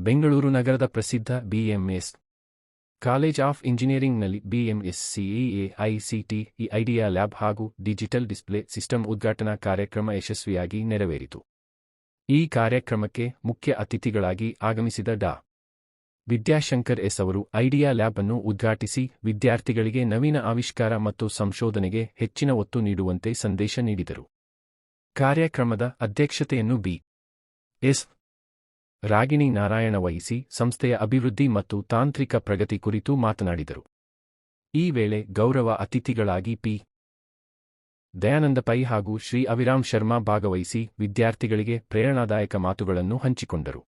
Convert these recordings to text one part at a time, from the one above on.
ಬೆಂಗಳೂರು ನಗರದ ಪ್ರಸಿದ್ಧ BMS college of ಇಂಜಿನಿಯರಿಂಗ್ನಲ್ಲಿ ಬಿಎಂಎಸ್ಸಿಇಎ ಐಸಿಟಿ ಐಡಿಯಾ ಲ್ಯಾಬ್ ಹಾಗೂ ಡಿಜಿಟಲ್ ಡಿಸ್ಪ್ಲೇ ಸಿಸ್ಟಮ್ ಉದ್ಘಾಟನಾ ಕಾರ್ಯಕ್ರಮ ಯಶಸ್ವಿಯಾಗಿ ನೆರವೇರಿತು. ಈ ಕಾರ್ಯಕ್ರಮಕ್ಕೆ ಮುಖ್ಯ ಅತಿಥಿಗಳಾಗಿ ಆಗಮಿಸಿದ ಡಾ. ವಿದ್ಯಾಶಂಕರ್ ಎಸ್ ಅವರು ಐಡಿಯಾ ಲ್ಯಾಬ್ ಅನ್ನು ಉದ್ಘಾಟಿಸಿ ವಿದ್ಯಾರ್ಥಿಗಳಿಗೆ ನವೀನ ಆವಿಷ್ಕಾರ ಮತ್ತು ಸಂಶೋಧನೆಗೆ ಹೆಚ್ಚಿನ ಒತ್ತು ನೀಡುವಂತೆ ಸಂದೇಶ ನೀಡಿದರು. ಕಾರ್ಯಕ್ರಮದ ಅಧ್ಯಕ್ಷತೆಯನ್ನು ಬಿ. ಎಸ್. ರಾಗಿಣಿ ನಾರಾಯಣ ವಹಿಸಿ ಸಂಸ್ಥೆಯ ಅಭಿವೃದ್ಧಿ ಮತ್ತು ತಾಂತ್ರಿಕ ಪ್ರಗತಿ ಕುರಿತು ಮಾತನಾಡಿದರು. ಈ ವೇಳೆ ಗೌರವ ಅತಿಥಿಗಳಾಗಿ ಪಿ. ದಯಾನಂದ ಪೈ ಹಾಗೂ ಶ್ರೀ ಅವಿರಾಮ್ ಶರ್ಮಾ ಭಾಗವಹಿಸಿ ವಿದ್ಯಾರ್ಥಿಗಳಿಗೆ ಪ್ರೇರಣಾದಾಯಕ ಮಾತುಗಳನ್ನು ಹಂಚಿಕೊಂಡರು.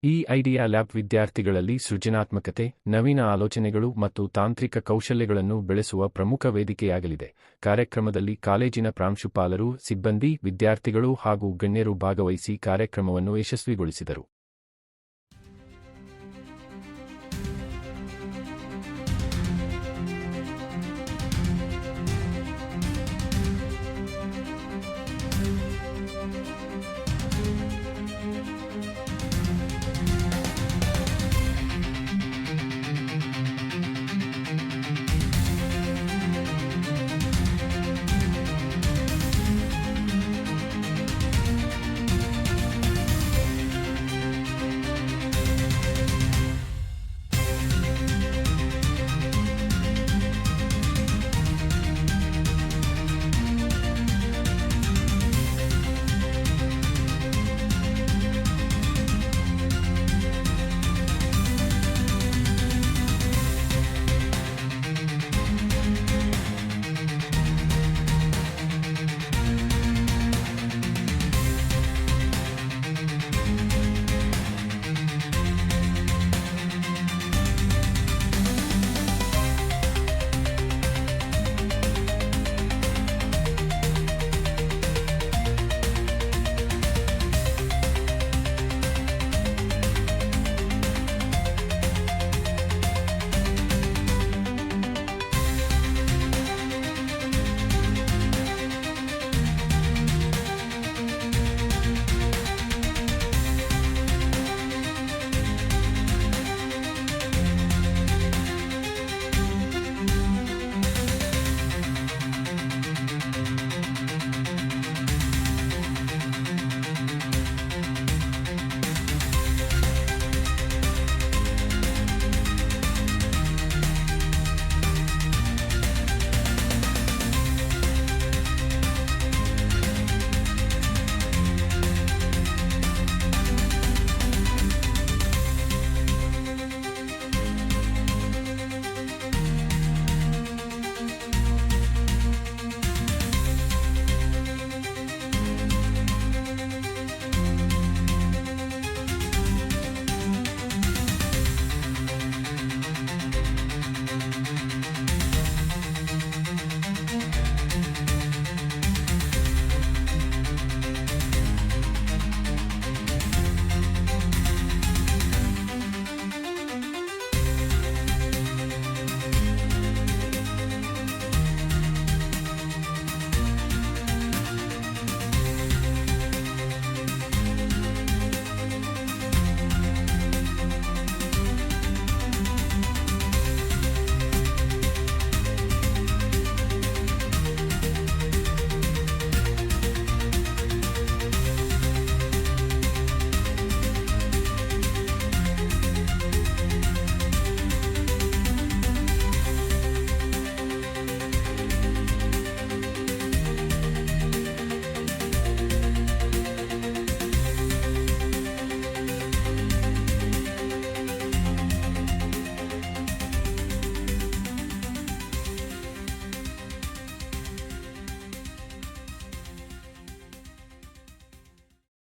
ಈ ಐಡಿಯಾ ಲ್ಯಾಬ್ ವಿದ್ಯಾರ್ಥಿಗಳಲ್ಲಿ ಸೃಜನಾತ್ಮಕತೆ, ನವೀನ ಆಲೋಚನೆಗಳು ಮತ್ತು ತಾಂತ್ರಿಕ ಕೌಶಲ್ಯಗಳನ್ನು ಬೆಳೆಸುವ ಪ್ರಮುಖ ವೇದಿಕೆಯಾಗಲಿದೆ. ಕಾರ್ಯಕ್ರಮದಲ್ಲಿ ಕಾಲೇಜಿನ ಪ್ರಾಂಶುಪಾಲರು, ಸಿಬ್ಬಂದಿ, ವಿದ್ಯಾರ್ಥಿಗಳು ಹಾಗೂ ಗಣ್ಯರು ಭಾಗವಹಿಸಿ ಕಾರ್ಯಕ್ರಮವನ್ನು ಯಶಸ್ವಿಗೊಳಿಸಿದರು.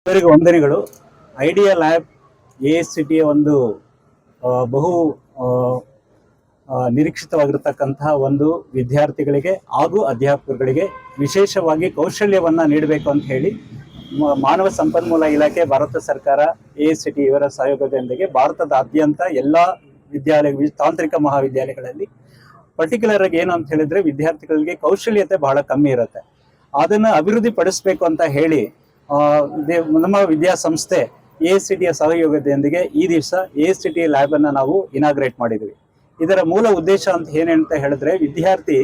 ಎಲ್ಲರಿಗೂ ವಂದನೆಗಳು. ಐಡಿಯಾ ಲ್ಯಾಬ್ AICTಯ ಒಂದು ಬಹು ನಿರೀಕ್ಷಿತವಾಗಿರತಕ್ಕಂತಹ ಒಂದು ವಿದ್ಯಾರ್ಥಿಗಳಿಗೆ ಹಾಗೂ ಅಧ್ಯಾಪಕರುಗಳಿಗೆ ವಿಶೇಷವಾಗಿ ಕೌಶಲ್ಯವನ್ನು ನೀಡಬೇಕು ಅಂತ ಹೇಳಿ ಮಾನವ ಸಂಪನ್ಮೂಲ ಇಲಾಖೆ, ಭಾರತ ಸರ್ಕಾರ, AICTE ಇವರ ಸಹಯೋಗದೊಂದಿಗೆ ಭಾರತದಾದ್ಯಂತ ಎಲ್ಲ ತಾಂತ್ರಿಕ ಮಹಾವಿದ್ಯಾಲಯಗಳಲ್ಲಿ ಪರ್ಟಿಕ್ಯುಲರ್ ಆಗಿ ಏನು ಅಂತ ಹೇಳಿದ್ರೆ ವಿದ್ಯಾರ್ಥಿಗಳಿಗೆ ಕೌಶಲ್ಯತೆ ಬಹಳ ಕಮ್ಮಿ ಇರುತ್ತೆ. ಅದನ್ನು ಅಭಿವೃದ್ಧಿ ಪಡಿಸಬೇಕು ಅಂತ ಹೇಳಿ ನಮ್ಮ ವಿದ್ಯಾಸಂಸ್ಥೆ AICTಯ ಸಹಯೋಗದೊಂದಿಗೆ ಈ ದಿವಸ AICT ಲ್ಯಾಬ್ ಅನ್ನ ನಾವು ಇನಾಗ್ರೇಟ್ ಮಾಡಿದ್ವಿ. ಇದರ ಮೂಲ ಉದ್ದೇಶ ಅಂತ ಏನಂತ ಹೇಳಿದ್ರೆ, ವಿದ್ಯಾರ್ಥಿ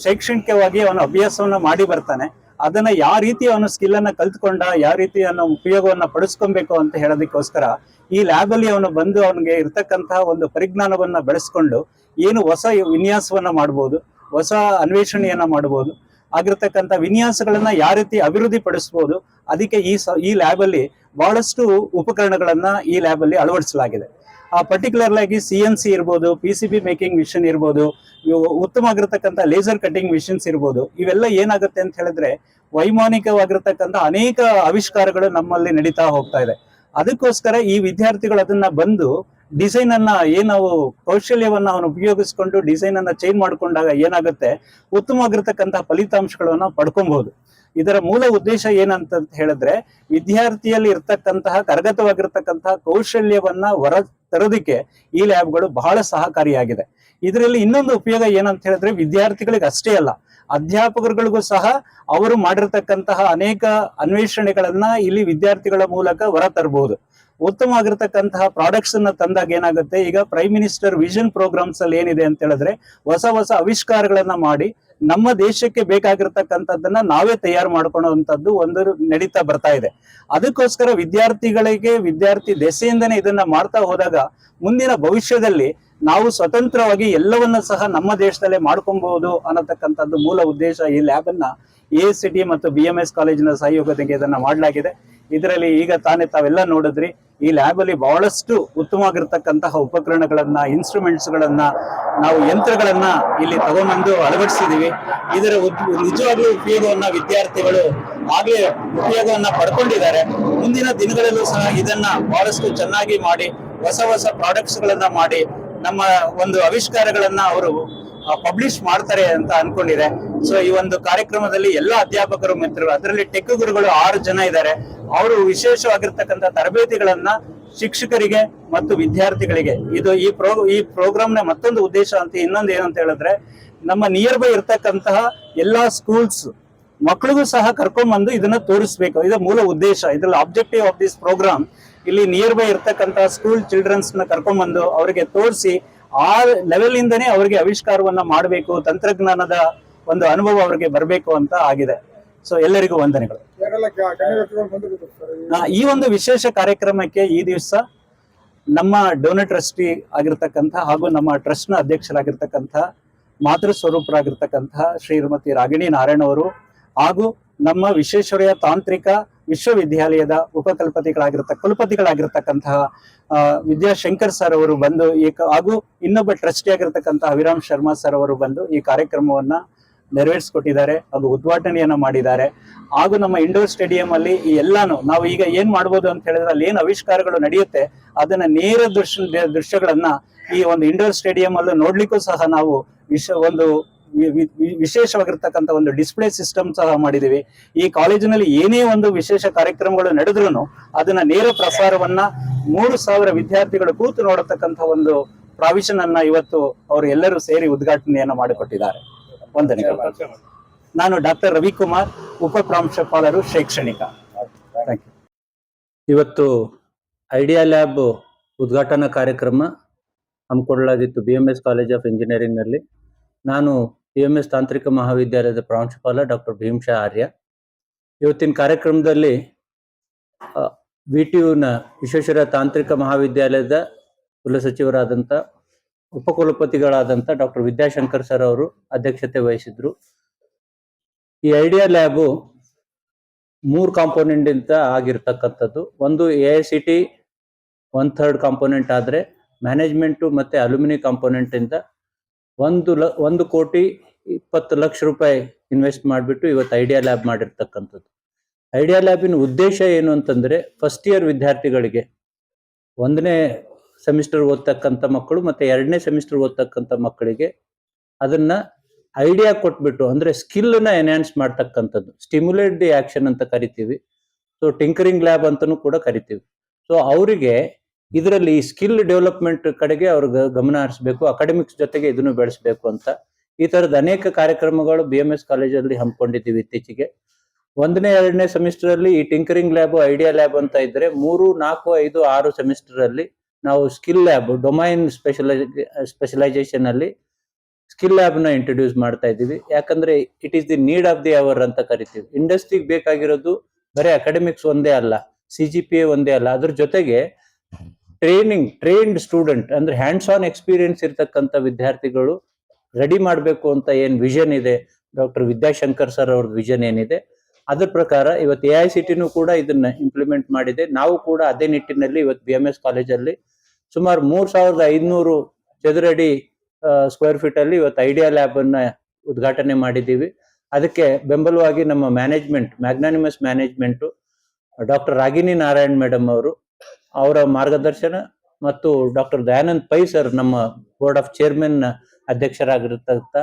ಶೈಕ್ಷಣಿಕವಾಗಿ ಅವನ ಅಭ್ಯಾಸವನ್ನ ಮಾಡಿ ಬರ್ತಾನೆ, ಅದನ್ನ ಯಾವ ರೀತಿ ಅವನು ಸ್ಕಿಲ್ ಅನ್ನ ಕಲ್ತ್ಕೊಂಡ, ಯಾವ ರೀತಿ ಅವನ ಉಪಯೋಗವನ್ನ ಪಡಿಸ್ಕೊಬೇಕು ಅಂತ ಹೇಳೋದಕ್ಕೋಸ್ಕರ ಈ ಲ್ಯಾಬ್ ಅಲ್ಲಿ ಅವನು ಬಂದು ಅವನಿಗೆ ಇರ್ತಕ್ಕಂತಹ ಒಂದು ಪರಿಜ್ಞಾನವನ್ನ ಬೆಳೆಸ್ಕೊಂಡು ಏನು ಹೊಸ ವಿನ್ಯಾಸವನ್ನ ಮಾಡ್ಬೋದು, ಹೊಸ ಅನ್ವೇಷಣೆಯನ್ನ ಮಾಡ್ಬೋದು, ಆಗಿರ್ತಕ್ಕಂಥ ವಿನ್ಯಾಸಗಳನ್ನ ಯಾವ ರೀತಿ ಅಭಿವೃದ್ಧಿ ಪಡಿಸ್ಬೋದು, ಅದಕ್ಕೆ ಈ ಲ್ಯಾಬ್ ಅಲ್ಲಿ ಬಹಳಷ್ಟು ಉಪಕರಣಗಳನ್ನ ಈ ಲ್ಯಾಬ್ ಅಲ್ಲಿ ಅಳವಡಿಸಲಾಗಿದೆ. ಪರ್ಟಿಕ್ಯುಲರ್ ಆಗಿ CNC ಇರ್ಬೋದು, PCB ಮೇಕಿಂಗ್ ಮಿಷನ್ ಇರ್ಬೋದು, ಉತ್ತಮವಾಗಿರ್ತಕ್ಕಂಥ ಲೇಸರ್ ಕಟಿಂಗ್ ಮಿಷನ್ಸ್ ಇರ್ಬೋದು. ಇವೆಲ್ಲ ಏನಾಗುತ್ತೆ ಅಂತ ಹೇಳಿದ್ರೆ ವೈಮಾನಿಕವಾಗಿರ್ತಕ್ಕಂಥ ಅನೇಕ ಆವಿಷ್ಕಾರಗಳು ನಮ್ಮಲ್ಲಿ ನಡೀತಾ ಹೋಗ್ತಾ ಇದೆ. ಅದಕ್ಕೋಸ್ಕರ ಈ ವಿದ್ಯಾರ್ಥಿಗಳು ಅದನ್ನ ಬಂದು ಡಿಸೈನ್ ಅನ್ನ ನಾವು ಕೌಶಲ್ಯವನ್ನ ಅವನು ಉಪಯೋಗಿಸ್ಕೊಂಡು ಡಿಸೈನ್ ಅನ್ನ ಚೇಂಜ್ ಮಾಡ್ಕೊಂಡಾಗ ಏನಾಗುತ್ತೆ, ಉತ್ತಮವಾಗಿರ್ತಕ್ಕಂತಹ ಫಲಿತಾಂಶಗಳನ್ನ ಪಡ್ಕೊಬಹುದು. ಇದರ ಮೂಲ ಉದ್ದೇಶ ಏನಂತ ಹೇಳಿದ್ರೆ, ವಿದ್ಯಾರ್ಥಿಯಲ್ಲಿ ಇರ್ತಕ್ಕಂತಹ ಕರಗತವಾಗಿರ್ತಕ್ಕಂತಹ ಕೌಶಲ್ಯವನ್ನ ಹೊರ ತರೋದಕ್ಕೆ ಈ ಲ್ಯಾಬ್ಗಳು ಬಹಳ ಸಹಕಾರಿಯಾಗಿದೆ. ಇದರಲ್ಲಿ ಇನ್ನೊಂದು ಉಪಯೋಗ ಏನಂತ ಹೇಳಿದ್ರೆ, ವಿದ್ಯಾರ್ಥಿಗಳಿಗೆ ಅಷ್ಟೇ ಅಲ್ಲ, ಅಧ್ಯಾಪಕರುಗಳಿಗೂ ಸಹ ಅವರು ಮಾಡಿರ್ತಕ್ಕಂತಹ ಅನೇಕ ಅನ್ವೇಷಣೆಗಳನ್ನ ಇಲ್ಲಿ ವಿದ್ಯಾರ್ಥಿಗಳ ಮೂಲಕ ಹೊರ ತರಬಹುದು. ಉತ್ತಮವಾಗಿರ್ತಕ್ಕಂತಹ ಪ್ರಾಡಕ್ಟ್ಸ್ ಅನ್ನ ತಂದಾಗ ಏನಾಗುತ್ತೆ, ಈಗ ಪ್ರೈಮ್ ಮಿನಿಸ್ಟರ್ ವಿಷನ್ ಪ್ರೋಗ್ರಾಮ್ಸ್ ಅಲ್ಲಿ ಏನಿದೆ ಅಂತ ಹೇಳಿದ್ರೆ, ಹೊಸ ಹೊಸ ಆವಿಷ್ಕಾರಗಳನ್ನ ಮಾಡಿ ನಮ್ಮ ದೇಶಕ್ಕೆ ಬೇಕಾಗಿರ್ತಕ್ಕಂಥದ್ದನ್ನ ನಾವೇ ತಯಾರು ಮಾಡ್ಕೊಳ್ಳುವಂಥದ್ದು ಒಂದು ನಡೀತಾ ಬರ್ತಾ ಇದೆ. ಅದಕ್ಕೋಸ್ಕರ ವಿದ್ಯಾರ್ಥಿ ದೆಸೆಯಿಂದನೇ ಇದನ್ನ ಮಾಡ್ತಾ ಹೋದಾಗ ಮುಂದಿನ ಭವಿಷ್ಯದಲ್ಲಿ ನಾವು ಸ್ವತಂತ್ರವಾಗಿ ಎಲ್ಲವನ್ನ ಸಹ ನಮ್ಮ ದೇಶದಲ್ಲೇ ಮಾಡ್ಕೊಬಹುದು ಅನ್ನತಕ್ಕಂಥದ್ದು ಮೂಲ ಉದ್ದೇಶ ಈ ಲ್ಯಾಬ್ ಅನ್ನ AICT ಮತ್ತು BMS ಕಾಲೇಜಿನ ಸಹಯೋಗದೊಂದಿಗೆ ಇದನ್ನ ಮಾಡಲಾಗಿದೆ. ಇದರಲ್ಲಿ ಈಗ ತಾವೆಲ್ಲ ನೋಡಿದ್ರಿ, ಈ ಲ್ಯಾಬ್ ಅಲ್ಲಿ ಬಹಳಷ್ಟು ಉತ್ತಮವಾಗಿರ್ತಕ್ಕಂತಹ ಉಪಕರಣಗಳನ್ನ, ಇನ್ಸ್ಟ್ರೂಮೆಂಟ್ಸ್ ಗಳನ್ನ, ನಾವು ಯಂತ್ರಗಳನ್ನ ಇಲ್ಲಿ ತಗೊಂಡ್ಬಂದು ಅಳವಡಿಸಿದೀವಿ. ಇದರ ನಿಜವಾಗ್ಲೂ ಉಪಯೋಗವನ್ನ ವಿದ್ಯಾರ್ಥಿಗಳು ಆಗ್ಲೇ ಉಪಯೋಗವನ್ನ ಪಡ್ಕೊಂಡಿದ್ದಾರೆ. ಮುಂದಿನ ದಿನಗಳಲ್ಲೂ ಸಹ ಇದನ್ನ ಬಹಳಷ್ಟು ಚೆನ್ನಾಗಿ ಮಾಡಿ ಹೊಸ ಹೊಸ ಪ್ರಾಡಕ್ಟ್ಸ್ ಗಳನ್ನ ಮಾಡಿ ನಮ್ಮ ಒಂದು ಆವಿಷ್ಕಾರಗಳನ್ನ ಅವರು ಪಬ್ಲಿಷ್ ಮಾಡ್ತಾರೆ ಅಂತ ಅನ್ಕೊಂಡಿದೆ. ಸೊ ಈ ಒಂದು ಕಾರ್ಯಕ್ರಮದಲ್ಲಿ ಎಲ್ಲ ಅಧ್ಯಾಪಕರು ಮಿತ್ರರು, ಅದರಲ್ಲಿ ಟೆಕ್ ಗುರುಗಳು 6 ಜನ ಇದ್ದಾರೆ. ಅವರು ವಿಶೇಷವಾಗಿರ್ತಕ್ಕಂಥ ತರಬೇತಿಗಳನ್ನ ಶಿಕ್ಷಕರಿಗೆ ಮತ್ತು ವಿದ್ಯಾರ್ಥಿಗಳಿಗೆ, ಇದು ಈ ಪ್ರೋಗ್ರಾಮ್ ನ ಮತ್ತೊಂದು ಉದ್ದೇಶ ಅಂತ ಇನ್ನೊಂದು ಏನಂತ ಹೇಳಿದ್ರೆ, ನಮ್ಮ ನಿಯರ್ ಬೈ ಇರ್ತಕ್ಕಂತಹ ಎಲ್ಲಾ ಸ್ಕೂಲ್ಸ್ ಮಕ್ಕಳಿಗೂ ಸಹ ಕರ್ಕೊಂಡ್ಬಂದು ಇದನ್ನ ತೋರಿಸ್ಬೇಕು. ಇದು ಮೂಲ ಉದ್ದೇಶ. ಇದ್ರಲ್ಲಿ ಆಬ್ಜೆಕ್ಟಿವ್ ಆಫ್ ದಿಸ್ ಪ್ರೋಗ್ರಾಮ್, ಇಲ್ಲಿ ನಿಯರ್ ಬೈ ಇರ್ತಕ್ಕಂತಹ ಸ್ಕೂಲ್ ಚಿಲ್ಡ್ರನ್ಸ್ ನ ಕರ್ಕೊಂಡ್ಬಂದು ಅವರಿಗೆ ತೋರಿಸಿ ಆ ಲೆವೆಲ್ ಇಂದನೇ ಅವರಿಗೆ ಆವಿಷ್ಕಾರವನ್ನ ಮಾಡಬೇಕು, ತಂತ್ರಜ್ಞಾನದ ಒಂದು ಅನುಭವ ಅವರಿಗೆ ಬರಬೇಕು ಅಂತ ಆಗಿದೆ. ಸೊ ಎಲ್ಲರಿಗೂ ವಂದನೆಗಳು. ಈ ಒಂದು ವಿಶೇಷ ಕಾರ್ಯಕ್ರಮಕ್ಕೆ ಈ ದಿವಸ ನಮ್ಮ ಡೋನರ್ ಟ್ರಸ್ಟಿ ಆಗಿರ್ತಕ್ಕಂಥ ಹಾಗೂ ನಮ್ಮ ಟ್ರಸ್ಟ್ ನ ಅಧ್ಯಕ್ಷರಾಗಿರ್ತಕ್ಕಂಥ ಮಾತೃ ಸ್ವರೂಪರಾಗಿರ್ತಕ್ಕಂಥ ಶ್ರೀಮತಿ ರಾಗಿಣಿ ನಾರಾಯಣ ಅವರು ಹಾಗೂ ನಮ್ಮ ವಿಶ್ವೇಶ್ವರಯ್ಯ ತಾಂತ್ರಿಕ ವಿಶ್ವವಿದ್ಯಾಲಯದ ಕುಲಪತಿಗಳಾಗಿರ್ತಕ್ಕಂತಹ ವಿದ್ಯಾಶಂಕರ್ ಸರ್ ಅವರು ಬಂದು ಹಾಗೂ ಇನ್ನೊಬ್ಬ ಟ್ರಸ್ಟಿ ಆಗಿರ್ತಕ್ಕಂತಹ ಅವಿರಾಮ್ ಶರ್ಮಾ ಸರ್ ಅವರು ಬಂದು ಈ ಕಾರ್ಯಕ್ರಮವನ್ನ ನೆರವೇರಿಸಿಕೊಟ್ಟಿದ್ದಾರೆ ಹಾಗೂ ಉದ್ಘಾಟನೆಯನ್ನ ಮಾಡಿದ್ದಾರೆ. ಹಾಗೂ ನಮ್ಮ ಇಂಡೋರ್ ಸ್ಟೇಡಿಯಂ ಅಲ್ಲಿ ಈ ಎಲ್ಲಾನು ನಾವು ಈಗ ಏನ್ ಮಾಡ್ಬೋದು ಅಂತ ಹೇಳಿದ್ರೆ, ಅಲ್ಲಿ ಏನು ಆವಿಷ್ಕಾರಗಳು ನಡೆಯುತ್ತೆ ಅದನ್ನ ನೇರ ದೃಶ್ಯಗಳನ್ನ ಈ ಒಂದು ಇಂಡೋರ್ ಸ್ಟೇಡಿಯಂ ಅಲ್ಲೂ ನೋಡ್ಲಿಕ್ಕೂ ಸಹ ನಾವು ವಿಶೇಷವಾಗಿರ್ತಕ್ಕಂಥ ಒಂದು ಡಿಸ್ಪ್ಲೇ ಸಿಸ್ಟಮ್ ಸಹ ಮಾಡಿದೀವಿ. ಈ ಕಾಲೇಜಿನಲ್ಲಿ ಏನೇ ಒಂದು ವಿಶೇಷ ಕಾರ್ಯಕ್ರಮಗಳು ನಡೆದ್ರು ಅದನ್ನ ನೇರ ಪ್ರಸಾರವನ್ನ 3000 ವಿದ್ಯಾರ್ಥಿಗಳು ಕೂತು ನೋಡತಕ್ಕಂಥ ಒಂದು ಪ್ರಾವಿಷನ್ ಅನ್ನ ಇವತ್ತು ಅವರು ಎಲ್ಲರೂ ಸೇರಿ ಉದ್ಘಾಟನೆಯನ್ನ ಮಾಡಿಕೊಟ್ಟಿದ್ದಾರೆ. ವಂದನೆಗಳು. ನಾನು ಡಾಕ್ಟರ್ ರವಿಕುಮಾರ್, ಉಪ ಪ್ರಾಂಶುಪಾಲರು ಶೈಕ್ಷಣಿಕ. Thank you. ಇವತ್ತು ಐಡಿಯಾ ಲ್ಯಾಬ್ ಉದ್ಘಾಟನಾ ಕಾರ್ಯಕ್ರಮ ಹಮ್ಮಿಕೊಳ್ಳಲಾಗಿತ್ತು BMS ಕಾಲೇಜ್ ಆಫ್ ಇಂಜಿನಿಯರಿಂಗ್ ನಲ್ಲಿ. ನಾನು BMS ತಾಂತ್ರಿಕ ಮಹಾವಿದ್ಯಾಲಯದ ಪ್ರಾಂಶುಪಾಲ ಡಾಕ್ಟರ್ ಭೀಮಶಾ ಆರ್ಯ. ಇವತ್ತಿನ ಕಾರ್ಯಕ್ರಮದಲ್ಲಿ VTUನ ವಿಶ್ವೇಶ್ವರಯ್ಯ ತಾಂತ್ರಿಕ ಮಹಾವಿದ್ಯಾಲಯದ ಕುಲಸಚಿವರಾದಂಥ ಉಪಕುಲಪತಿಗಳಾದಂಥ ಡಾಕ್ಟರ್ ವಿದ್ಯಾಶಂಕರ್ ಸರ್ ಅವರು ಅಧ್ಯಕ್ಷತೆ ವಹಿಸಿದ್ರು. ಈ ಐಡಿಯಾ ಲ್ಯಾಬು 3 ಕಾಂಪೋನೆಂಟ್ ಇಂದ ಆಗಿರ್ತಕ್ಕಂಥದ್ದು. ಒಂದು AICT 1/3 ಕಾಂಪೋನೆಂಟ್ ಆದ್ರೆ, ಮ್ಯಾನೇಜ್ಮೆಂಟ್ ಮತ್ತೆ ಅಲ್ಯೂಮಿನಿ ಕಾಂಪೋನೆಂಟ್ ಇಂದ 1,20,20,00,000 ರೂಪಾಯಿ ಇನ್ವೆಸ್ಟ್ ಮಾಡಿಬಿಟ್ಟು ಇವತ್ತು ಐಡಿಯಾ ಲ್ಯಾಬ್ ಮಾಡಿರ್ತಕ್ಕಂಥದ್ದು. ಐಡಿಯಾ ಲ್ಯಾಬಿನ ಉದ್ದೇಶ ಏನು ಅಂತಂದ್ರೆ, ಫಸ್ಟ್ ಇಯರ್ ವಿದ್ಯಾರ್ಥಿಗಳಿಗೆ 1ನೇ ಸೆಮಿಸ್ಟರ್ ಓದ್ತಕ್ಕಂಥ ಮಕ್ಕಳು ಮತ್ತೆ 2ನೇ ಸೆಮಿಸ್ಟರ್ ಓದ್ತಕ್ಕಂಥ ಮಕ್ಕಳಿಗೆ ಅದನ್ನ ಐಡಿಯಾ ಕೊಟ್ಬಿಟ್ಟು, ಅಂದ್ರೆ ಸ್ಕಿಲ್ ನ ಎನ್ಹಾನ್ಸ್ ಮಾಡ್ತಕ್ಕಂಥದ್ದು, ಸ್ಟಿಮ್ಯುಲೇಟ್ ದಿ ಆಕ್ಷನ್ ಅಂತ ಕರಿತೀವಿ. ಸೊ ಟಿಂಕರಿಂಗ್ ಲ್ಯಾಬ್ ಅಂತಾನೂ ಕೂಡ ಕರಿತೀವಿ. ಸೊ ಅವರಿಗೆ ಇದರಲ್ಲಿ ಸ್ಕಿಲ್ ಡೆವಲಪ್ಮೆಂಟ್ ಕಡೆಗೆ ಅವ್ರಿಗೆ ಗಮನ ಹರಿಸಬೇಕು, ಅಕಾಡೆಮಿಕ್ಸ್ ಜೊತೆಗೆ ಇದನ್ನು ಬೆಳೆಸಬೇಕು ಅಂತ ಈ ತರದ ಅನೇಕ ಕಾರ್ಯಕ್ರಮಗಳು BMS ಕಾಲೇಜಲ್ಲಿ ಹಮ್ಮಿಕೊಂಡಿದ್ದೀವಿ ಇತ್ತೀಚೆಗೆ. ಒಂದನೇ ಎರಡನೇ ಸೆಮಿಸ್ಟರ್ ಅಲ್ಲಿ ಈ ಟಿಂಕರಿಂಗ್ ಲ್ಯಾಬ್ ಐಡಿಯಾ ಲ್ಯಾಬ್ ಅಂತ ಇದ್ರೆ 3, 4, 5, 6 ಸೆಮಿಸ್ಟರ್ ಅಲ್ಲಿ ನಾವು ಸ್ಕಿಲ್ ಲ್ಯಾಬ್ ಡೊಮೈನ್ ಸ್ಪೆಷಲೈಸೇಷನ್ ಅಲ್ಲಿ ಸ್ಕಿಲ್ ಲ್ಯಾಬ್ ನ ಇಂಟ್ರೊಡ್ಯೂಸ್ ಮಾಡ್ತಾ ಇದ್ದೀವಿ. ಯಾಕಂದ್ರೆ it is the need of the hour ಅಂತ ಕರಿತೀವಿ. ಇಂಡಸ್ಟ್ರಿಗೆ ಬೇಕಾಗಿರೋದು ಬರೀ ಅಕಾಡೆಮಿಕ್ಸ್ ಒಂದೇ ಅಲ್ಲ, CGPA ಒಂದೇ ಅಲ್ಲ, ಅದ್ರ ಜೊತೆಗೆ ಟ್ರೈನ್ಡ್ ಸ್ಟೂಡೆಂಟ್ ಅಂದ್ರೆ ಹ್ಯಾಂಡ್ಸ್ ಆನ್ ಎಕ್ಸ್ಪೀರಿಯನ್ಸ್ ಇರ್ತಕ್ಕಂಥ ವಿದ್ಯಾರ್ಥಿಗಳು ರೆಡಿ ಮಾಡಬೇಕು ಅಂತ ಏನ್ ವಿಷನ್ ಇದೆ, ಡಾಕ್ಟರ್ ವಿದ್ಯಾಶಂಕರ್ ಸರ್ ಅವ್ರ ವಿಷನ್ ಏನಿದೆ ಅದ್ರ ಪ್ರಕಾರ ಇವತ್ತು AICTನೂ ಕೂಡ ಇದನ್ನ ಇಂಪ್ಲಿಮೆಂಟ್ ಮಾಡಿದೆ. ನಾವು ಕೂಡ ಅದೇ ನಿಟ್ಟಿನಲ್ಲಿ ಇವತ್ತು BMS ಕಾಲೇಜಲ್ಲಿ ಸುಮಾರು 3500 ಚದುರಡಿ ಸ್ಕ್ವೇರ್ ಫೀಟ್ ಅಲ್ಲಿ ಇವತ್ತು ಐಡಿಯಾ ಲ್ಯಾಬ್ ಅನ್ನ ಉದ್ಘಾಟನೆ ಮಾಡಿದ್ದೀವಿ. ಅದಕ್ಕೆ ಬೆಂಬಲವಾಗಿ ನಮ್ಮ management, magnanimous management, doctor Ragini Narayan madam ಅವರು, ಅವರ ಮಾರ್ಗದರ್ಶನ ಮತ್ತು ಡಾಕ್ಟರ್ ದಯಾನಂದ್ ಪೈ ಸರ್ ನಮ್ಮ ಬೋರ್ಡ್ ಆಫ್ ಚೇರ್ಮನ್ ಅಧ್ಯಕ್ಷರಾಗಿರ್ತಕ್ಕಂಥ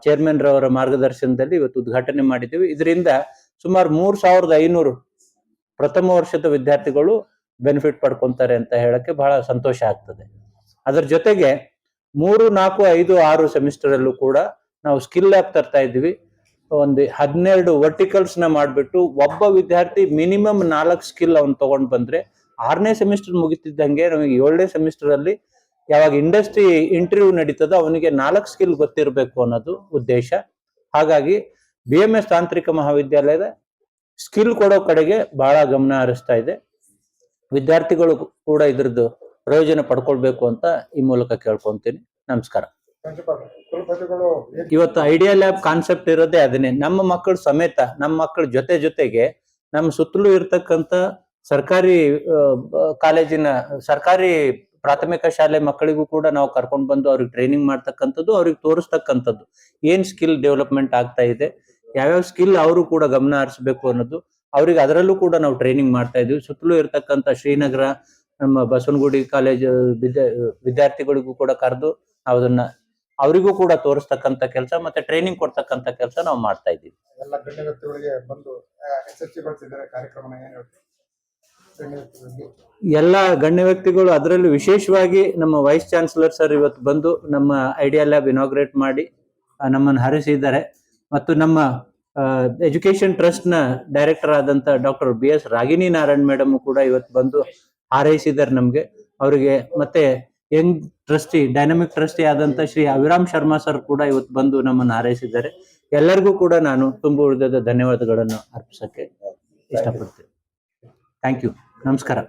ಚೇರ್ಮನ್ ರವರ ಮಾರ್ಗದರ್ಶನದಲ್ಲಿ ಇವತ್ತು ಉದ್ಘಾಟನೆ ಮಾಡಿದ್ದೀವಿ. ಇದರಿಂದ ಸುಮಾರು 3500 ಪ್ರಥಮ ವರ್ಷದ ವಿದ್ಯಾರ್ಥಿಗಳು ಬೆನಿಫಿಟ್ ಪಡ್ಕೊಂತಾರೆ ಅಂತ ಹೇಳಕ್ಕೆ ಬಹಳ ಸಂತೋಷ ಆಗ್ತದೆ. ಅದರ ಜೊತೆಗೆ 3, 4, 5, 6 ಸೆಮಿಸ್ಟರ್ ಅಲ್ಲೂ ಕೂಡ ನಾವು ಸ್ಕಿಲ್ ಲ್ಯಾಬ್ ತರ್ತಾ ಇದ್ವಿ. ಒಂದು 12 ವರ್ಟಿಕಲ್ಸ್ ನ ಮಾಡ್ಬಿಟ್ಟು ಒಬ್ಬ ವಿದ್ಯಾರ್ಥಿ ಮಿನಿಮಮ್ 4 ಸ್ಕಿಲ್ ಅವ್ನು ತಗೊಂಡ್ ಬಂದ್ರೆ 6ನೇ ಸೆಮಿಸ್ಟರ್ ಮುಗಿತಿದ್ದಂಗೆ ನಮಗೆ 7ನೇ ಸೆಮಿಸ್ಟರ್ ಅಲ್ಲಿ ಯಾವಾಗ ಇಂಡಸ್ಟ್ರಿ ಇಂಟರ್ವ್ಯೂ ನಡೀತದೋ ಅವನಿಗೆ 4 ಸ್ಕಿಲ್ ಗೊತ್ತಿರಬೇಕು ಅನ್ನೋದು ಉದ್ದೇಶ. ಹಾಗಾಗಿ BMS ತಾಂತ್ರಿಕ ಮಹಾವಿದ್ಯಾಲಯದ ಸ್ಕಿಲ್ ಕೊಡೋ ಕಡೆಗೆ ಬಹಳ ಗಮನ ಹರಿಸ್ತಾ ಇದೆ. ವಿದ್ಯಾರ್ಥಿಗಳು ಕೂಡ ಇದ್ರದ್ದು ಪ್ರಯೋಜನ ಪಡ್ಕೊಳ್ಬೇಕು ಅಂತ ಈ ಮೂಲಕ ಕೇಳ್ಕೊಂತೀನಿ. ನಮಸ್ಕಾರ. ಇವತ್ತು ಐಡಿಯಾ ಲ್ಯಾಬ್ ಕಾನ್ಸೆಪ್ಟ್ ಇರೋದೇ ಅದನ್ನೇ. ನಮ್ಮ ಮಕ್ಕಳು ಸಮೇತ, ನಮ್ಮ ಮಕ್ಕಳ ಜೊತೆಗೆ ನಮ್ಮ ಸುತ್ತಲೂ ಇರ್ತಕ್ಕಂಥ ಸರ್ಕಾರಿ ಕಾಲೇಜಿನ, ಸರ್ಕಾರಿ ಪ್ರಾಥಮಿಕ ಶಾಲೆ ಮಕ್ಕಳಿಗೂ ಕೂಡ ನಾವು ಕರ್ಕೊಂಡು ಬಂದು ಅವ್ರಿಗೆ ಟ್ರೈನಿಂಗ್ ಮಾಡ್ತಕ್ಕಂಥದ್ದು, ಅವ್ರಿಗೆ ತೋರಿಸ್ತಕ್ಕಂಥದ್ದು ಏನ್ ಸ್ಕಿಲ್ ಡೆವಲಪ್ಮೆಂಟ್ ಆಗ್ತಾ ಇದೆ, ಯಾವ್ಯಾವ ಸ್ಕಿಲ್ ಅವರು ಕೂಡ ಗಮನ ಹರಿಸಬೇಕು ಅನ್ನೋದು ಅವ್ರಿಗೆ ಅದರಲ್ಲೂ ಕೂಡ ನಾವು ಟ್ರೈನಿಂಗ್ ಮಾಡ್ತಾ ಇದ್ವಿ. ಸುತ್ತಲೂ ಇರ್ತಕ್ಕಂಥ ಶ್ರೀನಗರ, ನಮ್ಮ ಬಸವನಗುಡಿ ಕಾಲೇಜು ವಿದ್ಯಾರ್ಥಿಗಳಿಗೂ ಕೂಡ ಕರೆದು ನಾವು ಅದನ್ನ ಅವರಿಗೂ ಕೂಡ ತೋರಿಸ್ತಕ್ಕಂಥ ಕೆಲಸ ಮತ್ತೆ ಟ್ರೈನಿಂಗ್ ಕೊಡ್ತಕ್ಕಂಥ ಕೆಲಸ ನಾವು ಮಾಡ್ತಾ ಇದ್ದೀವಿ. ಎಲ್ಲ ಗಣ್ಯ ವ್ಯಕ್ತಿಗಳಿಗೆ ಬಂದು ಯಶಸ್ವಿಗೊಳಿಸಿದ್ದಾರೆ ಕಾರ್ಯಕ್ರಮನ. ಏನ್ ಹೇಳ್ತೀವಿ ಎಲ್ಲ ಗಣ್ಯ ವ್ಯಕ್ತಿಗಳು, ಅದರಲ್ಲೂ ವಿಶೇಷವಾಗಿ ನಮ್ಮ ವೈಸ್ ಚಾನ್ಸಲರ್ ಸರ್ ಇವತ್ತು ಬಂದು ನಮ್ಮ ಐಡಿಯಾ ಲ್ಯಾಬ್ ಇನಾಗ್ರೇಟ್ ಮಾಡಿ ನಮ್ಮನ್ನು ಹರಿಸಿದ್ದಾರೆ. ಮತ್ತು ನಮ್ಮ ಎಜುಕೇಶನ್ ಟ್ರಸ್ಟ್ ನ ಡೈರೆಕ್ಟರ್ ಆದಂತ doctor BS Ragini Narayan madam ಕೂಡ ಇವತ್ತು ಬಂದು ಹಾರೈಸಿದ್ದಾರೆ ನಮ್ಗೆ. ಅವರಿಗೆ ಮತ್ತೆ ಯಂಗ್ ಟ್ರಸ್ಟಿ, ಡೈನಮಿಕ್ ಟ್ರಸ್ಟಿ ಆದಂತ ಶ್ರೀ ಅವಿರಾಮ್ ಶರ್ಮಾ ಸರ್ ಕೂಡ ಇವತ್ತು ಬಂದು ನಮ್ಮನ್ನು ಹಾರೈಸಿದ್ದಾರೆ. ಎಲ್ಲರಿಗೂ ಕೂಡ ನಾನು ತುಂಬ ಹೃದಯದ ಧನ್ಯವಾದಗಳನ್ನು ಅರ್ಪಿಸಕ್ಕೆ ಇಷ್ಟಪಡ್ತೇನೆ. Thank you. ನಮಸ್ಕಾರ.